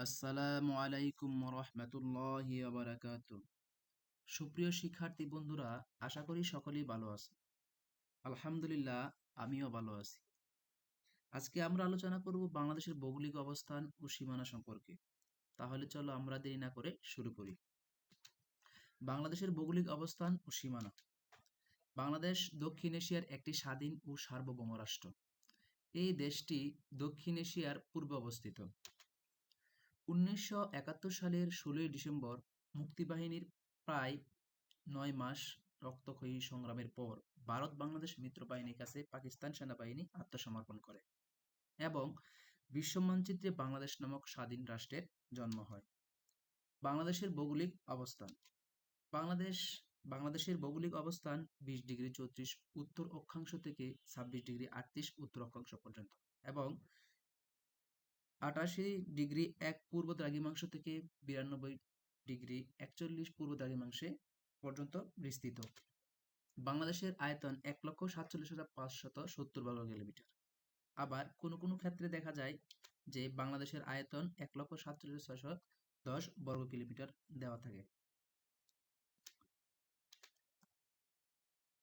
আসসালামু আলাইকুম রহমতুল্লাহি বারাকাতু। সুপ্রিয় শিক্ষার্থী বন্ধুরা, আশা করি সকলেই ভালো আছে। আলহামদুলিল্লাহ, আমিও ভালো আছি। আজকে আমরা আলোচনা করব বাংলাদেশের ভৌগোলিক অবস্থান ও সীমানা সম্পর্কে। তাহলে চলো আমরা দেরি না করে শুরু করি। বাংলাদেশের ভৌগোলিক অবস্থান ও সীমানা। বাংলাদেশ দক্ষিণ এশিয়ার একটি স্বাধীন ও সার্বভৌম রাষ্ট্র। এই দেশটি দক্ষিণ এশিয়ার পূর্বে অবস্থিত। ১৯৭১ সালের ১৬ই ডিসেম্বর মুক্তিবাহিনীর প্রায় ৯ মাস রক্তক্ষয়ী সংগ্রামের পর ভারত বাংলাদেশ মিত্রবাহিনীর কাছে পাকিস্তান সেনাবাহিনী আত্মসমর্পণ করে এবং বিশ্ব মানচিত্রে বাংলাদেশ নামক স্বাধীন রাষ্ট্রের জন্ম হয়। বাংলাদেশের ভৌগোলিক অবস্থান। বাংলাদেশ বাংলাদেশের ভৌগোলিক অবস্থান ২০°৩৪' উত্তর অক্ষাংশ থেকে ২৬°৩৮' উত্তর অক্ষাংশ পর্যন্ত এবং ৮৮°১ পূর্ব দ্রাঘিমাংশ থেকে ৯২°৪১ পূর্ব দ্রাঘিমাংশে পর্যন্ত বিস্তৃত। বাংলাদেশের আয়তন ১,৪৭,৫৭০ বর্গ কিলোমিটার। আবার কোনো কোনো ক্ষেত্রে দেখা যায় যে বাংলাদেশের আয়তন ১,৪৭,৬১০ বর্গ কিলোমিটার দেওয়া থাকে।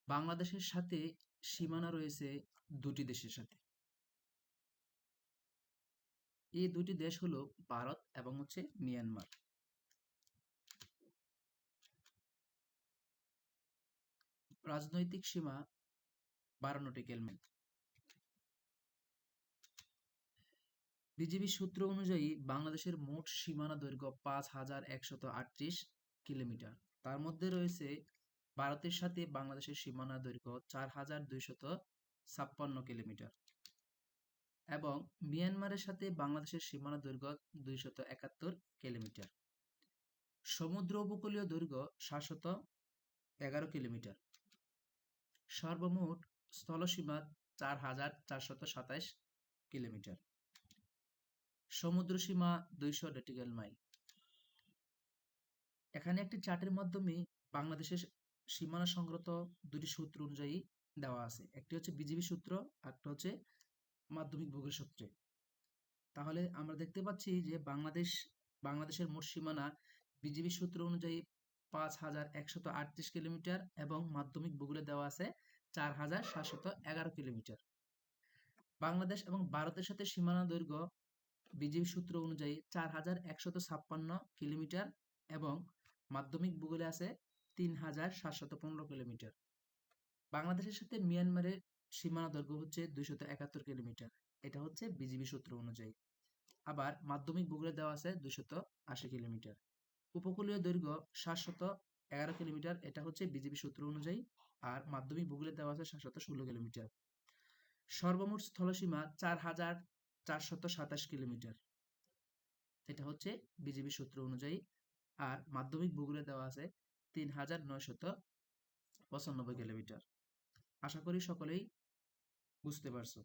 বাংলাদেশের সাথে সীমানা রয়েছে দুটি দেশের সাথে। এই দুটি দেশ হলো ভারত এবং মিয়ানমার। রাজনৈতিক সীমা ১২ নটিক্যাল মাইল। বিজিবি সূত্র অনুযায়ী বাংলাদেশের মোট সীমানা দৈর্ঘ্য ৫,১৩৮ কিলোমিটার। তার মধ্যে রয়েছে ভারতের সাথে বাংলাদেশের সীমানা দৈর্ঘ্য ৪,২৫৬ কিলোমিটার এবং মিয়ানমারের সাথে বাংলাদেশের সীমানা দৈর্ঘ্য ২৭১ কিলোমিটার। সমুদ্র উপকূলীয় দৈর্ঘ্য ৭১১ কিলোমিটার। সর্বমোট স্থলসীমা ৪,৪২৭ কিলোমিটার। সমুদ্র সীমা ২০০ নটিক্যাল মাইল। এখানে একটি চার্টের মাধ্যমে বাংলাদেশের সীমানা সংক্রান্ত দুটি সূত্র অনুযায়ী দেওয়া আছে। একটি হচ্ছে বিজিবি সূত্র, একটা হচ্ছে মাধ্যমিক ভূগোল সূত্রে। তাহলে আমরা দেখতে পাচ্ছি যে বাংলাদেশের মোট সীমানা বিজিবি সূত্র অনুযায়ী ৫,১৩৮ কিলোমিটার এবং মাধ্যমিক ভূগোলে দেওয়া আছে ৪,৭১১ কিলোমিটার। বাংলাদেশ এবং ভারতের সাথে সীমানা দৈর্ঘ্য বিজিবি সূত্র অনুযায়ী ৪,১৫৬ কিলোমিটার এবং মাধ্যমিক ভূগোলে আছে ৩,৭১৫ কিলোমিটার। বাংলাদেশের সাথে মিয়ানমারের সীমানা দৈর্ঘ্য হচ্ছে ২৭১ কিলোমিটার। এটা হচ্ছে বিজিবি সূত্র অনুযায়ী। আবার মাধ্যমিক ভূগোলে দেওয়া আছে ২৮০ কিলোমিটার। উপকূলীয় দৈর্ঘ্য ৭১১ কিলোমিটার, এটা হচ্ছে বিজিবি সূত্র অনুযায়ী। আর মাধ্যমিক ভূগোলে দেওয়া আছে ৭১৬ কিলোমিটার। সর্বমোট স্থলসীমা ৪,৪২৭ কিলোমিটার, এটা হচ্ছে বিজিবি সূত্র অনুযায়ী। আর মাধ্যমিক ভূগোলে দেওয়া আছে ৩,৯৯৫ কিলোমিটার। আশা করি সকলেই বুঝতে পারছো।